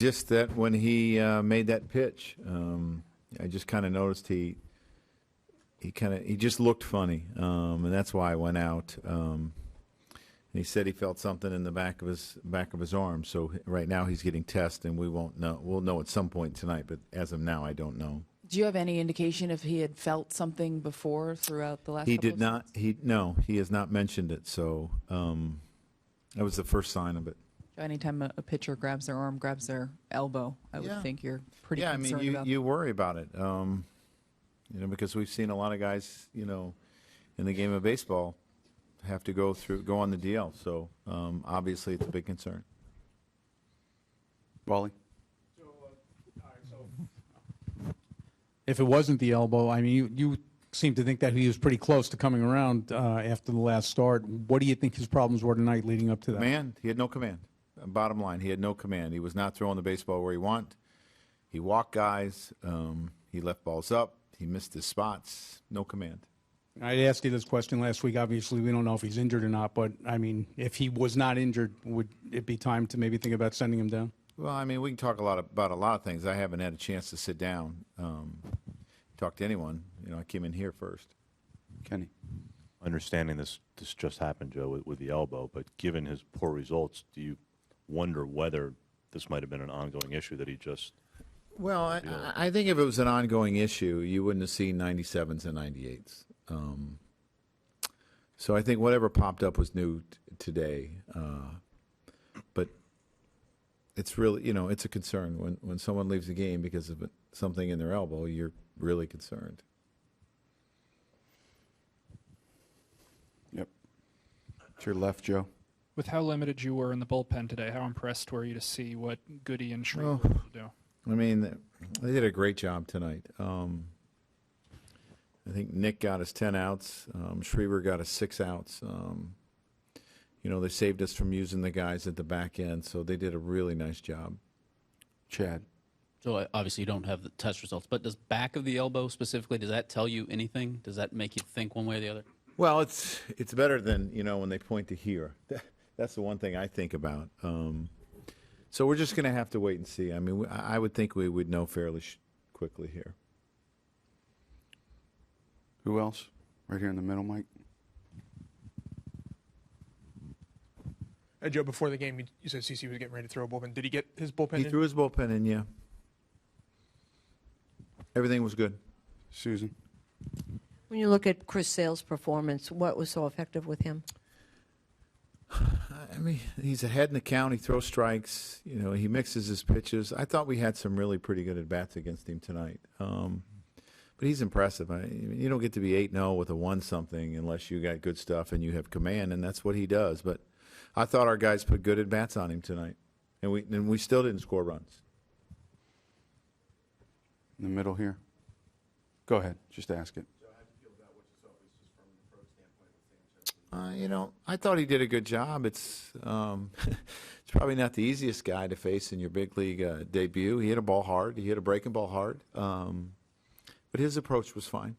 Just that when he made that pitch, I just kind of noticed he just looked funny, and that's why I went out. And he said he felt something in the back of his arm. So right now he's getting tested, and we won't know. We'll know at some point tonight, but as of now, I don't know. Do you have any indication if he had felt something before throughout the last? He couple did of not. He has not mentioned it. So that was the first sign of it. Anytime a pitcher grabs their arm, grabs their elbow, I would think you're pretty concerned about. You worry about it, because we've seen a lot of guys, in the game of baseball, have to go on the DL. So obviously, it's a big concern. Wally? If it wasn't the elbow, I mean, you seem to think that he was pretty close to coming around after the last start. What do you think his problems were tonight leading up to that? Command. He had no command. Bottom line, he had no command. He was not throwing the baseball where he wanted. He walked guys. He left balls up. He missed his spots. No command. I asked you this question last week. Obviously, we don't know if he's injured or not, but, I mean, if he was not injured, would it be time to maybe think about sending him down? Well, I mean, we can talk about a lot of things. I haven't had a chance to sit down, talk to anyone. I came in here first. Kenny? Understanding this just happened, Joe, with the elbow, but given his poor results, do you wonder whether this might have been an ongoing issue that he just... Well, I think if it was an ongoing issue, you wouldn't have seen 97s and 98s. So I think whatever popped up was new today. But it's really, it's a concern. When someone leaves the game because of something in their elbow, you're really concerned. Yep. To your left, Joe. With how limited you were in the bullpen today, how impressed were you to see what Goody and Schreiber were able to do? I mean, they did a great job tonight. I think Nick got us 10 outs. Schreiber got us 6 outs. They saved us from using the guys at the back end, so they did a really nice job. Chad. So obviously you don't have the test results, but does back of the elbow specifically, does that tell you anything? Does that make you think one way or the other? Well, it's better than, when they point to here. That's the one thing I think about. So we're just going to have to wait and see. I mean, I would think we would know fairly quickly here. Who else? Right here in the middle, Mike. Joe, before the game, you said CC was getting ready to throw a bullpen. Did he get his bullpen in? He threw his bullpen in, yeah. Everything was good. Susan. When you look at Chris Sale's performance, what was so effective with him? I mean, he's ahead in the count. He throws strikes. He mixes his pitches. I thought we had some really pretty good at-bats against him tonight. But he's impressive. You don't get to be 8-0 with a 1-something unless you got good stuff and you have command, and that's what he does. But I thought our guys put good at-bats on him tonight, and we still didn't score runs. In the middle here. Go ahead. Just ask it. I thought he did a good job. It's it's probably not the easiest guy to face in your big league debut. He hit a ball hard. He hit a breaking ball hard. But his approach was fine.